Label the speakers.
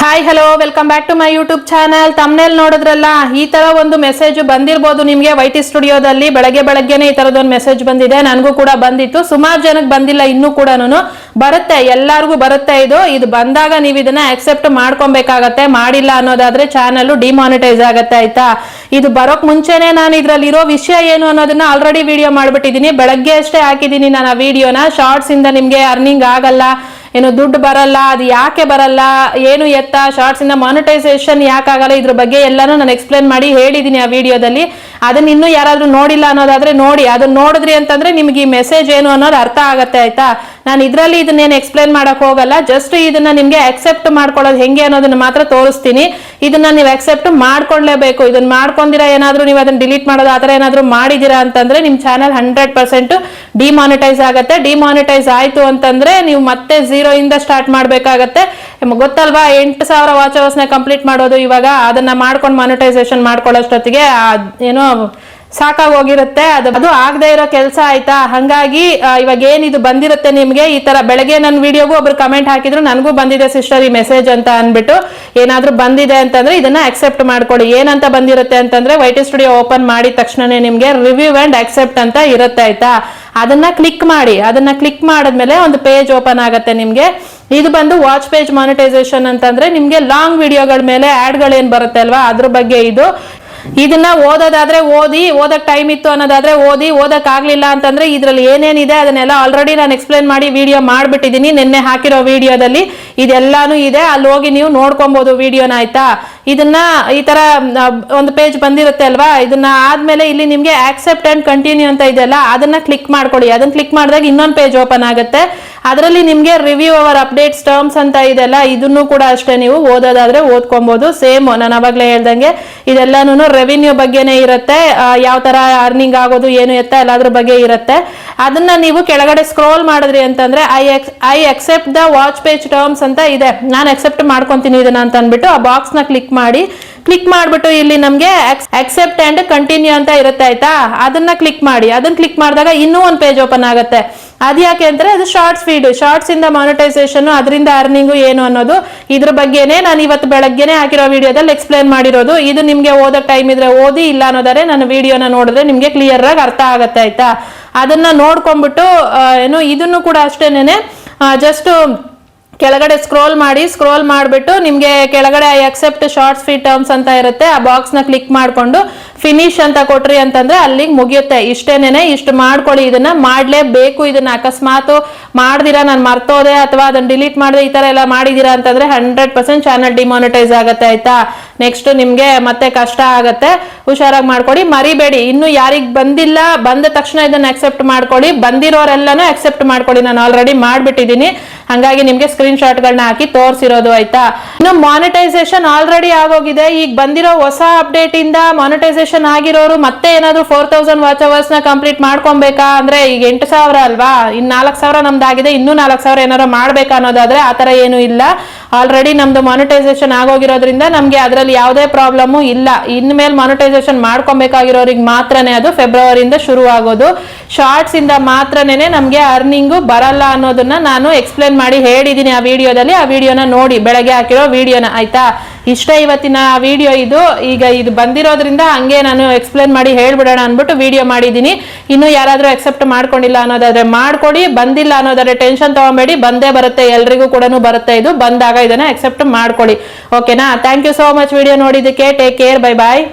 Speaker 1: Hi hello welcome back to my YouTube channel. Thumbnail ನೋಡಿದ್ರಲ್ಲ, ಈ ತರ ಒಂದು ಮೆಸೇಜ್ ಬಂದಿರಬಹುದು ನಿಮ್ಗೆ. ವೈಟಿ ಸ್ಟುಡಿಯೋದಲ್ಲಿ ಬೆಳಗ್ಗೆನೆ ಈ ತರದೊಂದು ಮೆಸೇಜ್ ಬಂದಿದೆ. ನನಗೂ ಕೂಡ ಬಂದಿತ್ತು, ಸುಮಾರು ಜನಕ್ಕೆ ಬಂದಿಲ್ಲ, ಇನ್ನೂ ಕೂಡ ಬರುತ್ತೆ, ಎಲ್ಲಾರ್ಗೂ ಬರುತ್ತೆ. ಇದು ಬಂದಾಗ ನೀವು ಇದನ್ನ ಅಕ್ಸೆಪ್ಟ್ ಮಾಡ್ಕೊಬೇಕಾಗತ್ತೆ. ಮಾಡಿಲ್ಲ ಅನ್ನೋದಾದ್ರೆ ಚಾನಲ್ ಡಿಮಾನಿಟೈಸ್ ಆಗತ್ತೆ, ಆಯ್ತಾ. ಇದು ಬರೋಕ್ ಮುಂಚೆನೆ ನಾನು ಇದ್ರಲ್ಲಿ ಇರೋ ವಿಷಯ ಏನು ಅನ್ನೋದನ್ನ ಆಲ್ರೆಡಿ ವಿಡಿಯೋ ಮಾಡ್ಬಿಟ್ಟಿದೀನಿ. ಬೆಳಗ್ಗೆ ಅಷ್ಟೇ ಹಾಕಿದೀನಿ ನಾನು ಆ ವಿಡಿಯೋನ. ಶಾರ್ಟ್ಸ್ ಇಂದ ನಿಮ್ಗೆ ಅರ್ನಿಂಗ್ ಆಗಲ್ಲ, ಏನು ದುಡ್ಡು ಬರಲ್ಲ, ಅದು ಯಾಕೆ ಬರಲ್ಲ, ಏನು ಎತ್ತ, ಶಾರ್ಟ್ಸ್ ಇಂದ ಮಾನಿಟೈಸೇಷನ್ ಯಾಕಾಗಲ್ಲ, ಇದ್ರ ಬಗ್ಗೆ ಎಲ್ಲಾನು ನಾನು ಎಕ್ಸ್ಪ್ಲೇನ್ ಮಾಡಿ ಹೇಳಿದೀನಿ ಆ ವಿಡಿಯೋದಲ್ಲಿ. ಅದನ್ನ ಇನ್ನೂ ಯಾರಾದ್ರೂ ನೋಡಿಲ್ಲ ಅನ್ನೋದಾದ್ರೆ ನೋಡಿ. ಅದನ್ನ ನೋಡಿದ್ರಿ ಅಂತಂದ್ರೆ ನಿಮ್ಗೆ ಈ ಮೆಸೇಜ್ ಏನು ಅನ್ನೋದು ಅರ್ಥ ಆಗತ್ತೆ, ಆಯ್ತಾ. ನಾನು ಇದ್ರಲ್ಲಿ ಇದನ್ನೇನು ಎಕ್ಸ್ಪ್ಲೇನ್ ಮಾಡಕ್ ಹೋಗಲ್ಲ, ಜಸ್ಟ್ ಇದನ್ನ ನಿಮ್ಗೆ ಅಕ್ಸೆಪ್ಟ್ ಮಾಡ್ಕೊಳ್ಳೋದು ಹೆಂಗೆ ಅನ್ನೋದನ್ನ ಮಾತ್ರ ತೋರಿಸ್ತೀನಿ. ಇದನ್ನ ನೀವು ಅಕ್ಸೆಪ್ಟ್ ಮಾಡ್ಕೊಳ್ಳೇಬೇಕು. ಇದನ್ನ ಮಾಡ್ಕೊಂಡಿರಾ ಏನಾದ್ರೂ ನೀವು ಅದನ್ನ ಡಿಲೀಟ್ ಮಾಡೋದು ಆತರ ಏನಾದ್ರೂ ಮಾಡಿದೀರಾ ಅಂತಂದ್ರೆ ನಿಮ್ ಚಾನಲ್ 100% ಡಿಮಾನಿಟೈಸ್ ಆಗತ್ತೆ. ಡಿಮಾನಿಟೈಸ್ ಆಯ್ತು ಅಂತಂದ್ರೆ ನೀವು ಮತ್ತೆ 0 ಇಂದ ಸ್ಟಾರ್ಟ್ ಮಾಡ್ಬೇಕಾಗತ್ತೆ. ಗೊತ್ತಲ್ವಾ, 8,000 ವಾಚ್ ಅವರ್ಸ್ ನ ಕಂಪ್ಲೀಟ್ ಮಾಡೋದು ಇವಾಗ. ಅದನ್ನ ಮಾಡ್ಕೊಂಡು ಮಾನಿಟೈಸೇಷನ್ ಮಾಡ್ಕೊಳ್ಳೋಷ್ಟೊತ್ತಿಗೆ ಏನೋ ಸಾಕಾಗೋಗಿರುತ್ತೆ. ಅದು ಆಗದೆ ಇರೋ ಕೆಲಸ, ಆಯ್ತಾ. ಹಂಗಾಗಿ ಇವಾಗ ಏನಿದು ಬಂದಿರುತ್ತೆ ನಿಮ್ಗೆ ಈ ತರ. ಬೆಳಗ್ಗೆ ನನ್ನ ವಿಡಿಯೋಗೂ ಒಬ್ರು ಕಮೆಂಟ್ ಹಾಕಿದ್ರು, ನನಗೂ ಬಂದಿದೆ ಸಿಸ್ಟರ್ ಈ ಮೆಸೇಜ್ ಅಂತ ಅನ್ಬಿಟ್ಟು. ಏನಾದ್ರೂ ಬಂದಿದೆ ಅಂತಂದ್ರೆ ಇದನ್ನ ಅಕ್ಸೆಪ್ಟ್ ಮಾಡ್ಕೊಳ್ಳಿ. ಏನಂತ ಬಂದಿರುತ್ತೆ ಅಂತಂದ್ರೆ, ವೈಟಿ ಸ್ಟುಡಿಯೋ ಓಪನ್ ಮಾಡಿದ ತಕ್ಷಣನೇ ನಿಮ್ಗೆ ರಿವ್ಯೂ ಅಂಡ್ ಅಕ್ಸೆಪ್ಟ್ ಅಂತ ಇರುತ್ತೆ, ಆಯ್ತಾ. ಅದನ್ನ ಕ್ಲಿಕ್ ಮಾಡಿ. ಅದನ್ನ ಕ್ಲಿಕ್ ಮಾಡಿದ್ಮೇಲೆ ಒಂದು ಪೇಜ್ ಓಪನ್ ಆಗತ್ತೆ ನಿಮ್ಗೆ. ಇದು ಬಂದು ವಾಚ್ ಪೇಜ್ ಮಾನಿಟೈಸೇಷನ್ ಅಂತಂದ್ರೆ ನಿಮ್ಗೆ ಲಾಂಗ್ ವಿಡಿಯೋಗಳ ಮೇಲೆ ಆಡ್ಗಳೇನ್ ಬರುತ್ತೆ ಅಲ್ವಾ, ಅದ್ರ ಬಗ್ಗೆ ಇದು. ಇದನ್ನ ಓದೋದಾದ್ರೆ ಓದಕ್ ಟೈಮ್ ಇತ್ತು ಅನ್ನೋದಾದ್ರೆ ಓದಕ್ ಆಗ್ಲಿಲ್ಲ ಅಂತಂದ್ರೆ ಇದ್ರಲ್ಲಿ ಏನೇನಿದೆ ಅದನ್ನೆಲ್ಲ ಆಲ್ರೆಡಿ ನಾನು ಎಕ್ಸ್ಪ್ಲೇನ್ ಮಾಡಿ ವಿಡಿಯೋ ಮಾಡ್ಬಿಟ್ಟಿದೀನಿ. ನಿನ್ನೆ ಹಾಕಿರೋ ವಿಡಿಯೋದಲ್ಲಿ ಇದೆಲ್ಲಾನು ಇದೆ, ಅಲ್ಲಿ ಹೋಗಿ ನೀವು ನೋಡ್ಕೊಬಹುದು ವಿಡಿಯೋನ, ಆಯ್ತಾ. ಇದನ್ನ ಈ ತರ ಒಂದು ಪೇಜ್ ಬಂದಿರುತ್ತೆ ಅಲ್ವಾ. ಇದನ್ನ ಆದ್ಮೇಲೆ ಇಲ್ಲಿ ನಿಮ್ಗೆ ಆಕ್ಸೆಪ್ಟ್ ಅಂಡ್ ಕಂಟಿನ್ಯೂ ಅಂತ ಇದೆಯಲ್ಲ, ಅದನ್ನ ಕ್ಲಿಕ್ ಮಾಡ್ಕೊಳ್ಳಿ. ಅದನ್ನ ಕ್ಲಿಕ್ ಮಾಡಿದಾಗ ಇನ್ನೊಂದು ಪೇಜ್ ಓಪನ್ ಆಗುತ್ತೆ. ಅದರಲ್ಲಿ ನಿಮ್ಗೆ ರಿವ್ಯೂ ಅವರ್ ಅಪ್ಡೇಟ್ಸ್ ಟರ್ಮ್ಸ್ ಅಂತ ಇದೆಲ್ಲ, ಇದನ್ನು ಕೂಡ ಅಷ್ಟೇ ನೀವು ಓದೋದಾದ್ರೆ ಓದ್ಕೊಬಹುದು. ಸೇಮ್ ನಾನು ಅವಾಗ್ಲೇ ಹೇಳ್ದಂಗೆ ಇದೆಲ್ಲಾನು ರೆವಿನ್ಯೂ ಬಗ್ಗೆನೇ ಇರುತ್ತೆ. ಯಾವ ತರ ಅರ್ನಿಂಗ್ ಆಗೋದು ಏನು ಎತ್ತ ಎಲ್ಲಾದ್ರ ಬಗ್ಗೆ ಇರುತ್ತೆ. ಅದನ್ನ ನೀವು ಕೆಳಗಡೆ ಸ್ಕ್ರೋಲ್ ಮಾಡಿದ್ರಿ ಅಂತಂದ್ರೆ I accept the watch page terms ಅಂತ ಇದೆ. ನಾನು ಅಕ್ಸೆಪ್ಟ್ ಮಾಡ್ಕೊಂತೀನಿ ಇದನ್ನ ಅಂತ ಅಂದ್ಬಿಟ್ಟು ಆ ಬಾಕ್ಸ್ ನ ಕ್ಲಿಕ್ ಮಾಡ್ಬಿಟ್ಟು ಇಲ್ಲಿ ನಮ್ಗೆ ಅಕ್ಸೆಪ್ಟ್ ಅಂಡ್ ಕಂಟಿನ್ಯೂ ಅಂತ ಇರುತ್ತೆ, ಆಯ್ತಾ. ಅದನ್ನ ಕ್ಲಿಕ್ ಮಾಡಿ. ಅದನ್ನ ಕ್ಲಿಕ್ ಮಾಡಿದಾಗ ಇನ್ನೂ ಒಂದು ಪೇಜ್ ಓಪನ್ ಆಗುತ್ತೆ. ಅದ್ಯಾಕೆ ಅಂದ್ರೆ ಅದು ಶಾರ್ಟ್ಸ್ ಫೀಡ್. ಶಾರ್ಟ್ಸ್ ಇಂದ ಮಾನಿಟೈಸೇಷನ್, ಅದರಿಂದ ಅರ್ನಿಂಗು ಏನು ಅನ್ನೋದು ಇದ್ರ ಬಗ್ಗೆನೆ ನಾನು ಇವತ್ತು ಬೆಳಗ್ಗೆನೆ ಹಾಕಿರೋ ವಿಡಿಯೋದಲ್ಲಿ ಎಕ್ಸ್ಪ್ಲೇನ್ ಮಾಡಿರೋದು. ಇದು ನಿಮ್ಗೆ ಓದೋ ಟೈಮ್ ಇದ್ರೆ ಓದಿ, ಇಲ್ಲ ಅನ್ನೋದಾರೆ ನನ್ನ ವಿಡಿಯೋನ ನೋಡಿದ್ರೆ ನಿಮ್ಗೆ ಕ್ಲಿಯರ್ ಆಗಿ ಅರ್ಥ ಆಗತ್ತೆ, ಆಯ್ತಾ. ಅದನ್ನ ನೋಡ್ಕೊಂಡ್ಬಿಟ್ಟು ಇದನ್ನು ಕೂಡ ಅಷ್ಟೇನೆ ಜಸ್ಟ್ ಕೆಳಗಡೆ ಸ್ಕ್ರೋಲ್ ಮಾಡಿಬಿಟ್ಟು ನಿಮ್ಗೆ ಕೆಳಗಡೆ I accept shorts feed terms ಅಂತ ಇರುತ್ತೆ. ಆ ಬಾಕ್ಸ್ ನ ಕ್ಲಿಕ್ ಮಾಡ್ಕೊಂಡು ಫಿನಿಶ್ ಅಂತ ಕೊಟ್ರಿ ಅಂತಂದ್ರೆ ಅಲ್ಲಿಗೆ ಮುಗಿಯುತ್ತೆ. ಇಷ್ಟೇನೆ, ಇಷ್ಟು ಮಾಡ್ಕೊಳ್ಳಿ. ಇದನ್ನ ಮಾಡ್ಲೇಬೇಕು. ಇದನ್ನ ಅಕಸ್ಮಾತ್ ಮಾಡ್ದಿರಾ, ನಾನು ಮರ್ತೋದೆ ಅಥವಾ ಅದನ್ನ ಡಿಲೀಟ್ ಮಾಡಿದೆ, ಈ ತರ ಎಲ್ಲ ಮಾಡಿದೀರಾ ಅಂತಂದ್ರೆ 100% ಚಾನಲ್ ಡಿಮಾನಿಟೈಸ್ ಆಗತ್ತೆ, ಆಯ್ತಾ. ನೆಕ್ಸ್ಟ್ ನಿಮ್ಗೆ ಮತ್ತೆ ಕಷ್ಟ ಆಗತ್ತೆ. ಹುಷಾರಾಗಿ ಮಾಡ್ಕೊಡಿ, ಮರಿಬೇಡಿ. ಇನ್ನು ಯಾರಿಗ್ ಬಂದಿಲ್ಲ, ಬಂದ ತಕ್ಷಣ ಇದನ್ನ ಅಕ್ಸೆಪ್ಟ್ ಮಾಡ್ಕೊಳ್ಳಿ. ಬಂದಿರೋರೆಲ್ಲಾನು ಅಕ್ಸೆಪ್ಟ್ ಮಾಡ್ಕೊಳ್ಳಿ. ನಾನು ಆಲ್ರೆಡಿ ಮಾಡ್ಬಿಟ್ಟಿದೀನಿ, ಹಂಗಾಗಿ ನಿಮ್ಗೆ ಸ್ಕ್ರೀನ್ ಶಾಟ್ ಗಳನ್ನ ಹಾಕಿ ತೋರಿಸಿರೋದು, ಆಯ್ತಾ. ಇನ್ನು ಮಾನಿಟೈಸೇಷನ್ ಆಲ್ರೆಡಿ ಆಗೋಗಿದೆ. ಈಗ ಬಂದಿರೋ ಹೊಸ ಅಪ್ಡೇಟ್ ಇಂದ ಮಾನಿಟೈಸೇಷನ್ ಆಗಿರೋರು ಮತ್ತೆ ಏನಾದ್ರು 4,000 ವಾಚ್ ಅವರ್ಸ್ ನ ಕಂಪ್ಲೀಟ್ ಮಾಡ್ಕೊಬೇಕಾ ಅಂದ್ರೆ, ಈಗ 8,000 ಅಲ್ವಾ, ಇನ್ 4,000 ನಮ್ದಾಗಿದೆ, ಇನ್ನೂ 4,000 ಏನಾದ್ರು ಮಾಡ್ಬೇಕಾ ಅನ್ನೋದಾದ್ರೆ ಆತರ ಏನು ಇಲ್ಲ. ಆಲ್ರೆಡಿ ನಮ್ದು ಮಾನಿಟೈಸೇಷನ್ ಆಗೋಗಿರೋದ್ರಿಂದ ನಮ್ಗೆ ಅದ್ರಲ್ಲಿ ಯಾವುದೇ ಪ್ರಾಬ್ಲಮ್ ಇಲ್ಲ. ಇನ್ಮೇಲೆ ಮಾನಿಟೈಸೇಷನ್ ಮಾಡ್ಕೊಬೇಕಾಗಿರೋರಿಗೆ ಮಾತ್ರನೇ ಅದು ಫೆಬ್ರವರಿಯಿಂದ ಶುರು ಆಗೋದು. ಶಾರ್ಟ್ಸ್ ಇಂದ ಮಾತ್ರನೇ ನಮ್ಗೆ ಅರ್ನಿಂಗು ಬರಲ್ಲ ಅನ್ನೋದನ್ನ ನಾನು ಎಕ್ಸ್ಪ್ಲೇನ್ ಮಾಡಿ ಹೇಳಿದೀನಿ ಆ ವಿಡಿಯೋದಲ್ಲಿ. ಆ ವಿಡಿಯೋನ ನೋಡಿ, ಬೆಳಗ್ಗೆ ಹಾಕಿರೋ ವಿಡಿಯೋನ, ಆಯ್ತಾ. ಇಷ್ಟೇ ಇವತ್ತಿನ ವಿಡಿಯೋ ಇದು. ಈಗ ಇದು ಬಂದಿರೋದ್ರಿಂದ ಹಂಗೆ ನಾನು ಎಕ್ಸ್ಪ್ಲೇನ್ ಮಾಡಿ ಹೇಳ್ಬಿಡೋಣ ಅನ್ಬಿಟ್ಟು ವಿಡಿಯೋ ಮಾಡಿದೀನಿ. ಇನ್ನು ಯಾರಾದ್ರೂ ಅಕ್ಸೆಪ್ಟ್ ಮಾಡ್ಕೊಂಡಿಲ್ಲ ಅನ್ನೋದಾದ್ರೆ ಮಾಡ್ಕೊಡಿ, ಬಂದಿಲ್ಲ ಅನ್ನೋದಾದ್ರೆ ಟೆನ್ಷನ್ ತಗೊಂಬೇಡಿ, ಬಂದೇ ಬರುತ್ತೆ, ಎಲ್ರಿಗೂ ಕೂಡ ಬರುತ್ತೆ. ಇದು ಬಂದಾಗ ಇದನ್ನ ಅಕ್ಸೆಪ್ಟ್ ಮಾಡ್ಕೊಳ್ಳಿ, ಓಕೆನಾ. Thank you so much video ನೋಡಿದ್ದಕ್ಕೆ. ಟೇಕ್ ಕೇರ್, ಬೈ ಬಾಯ್.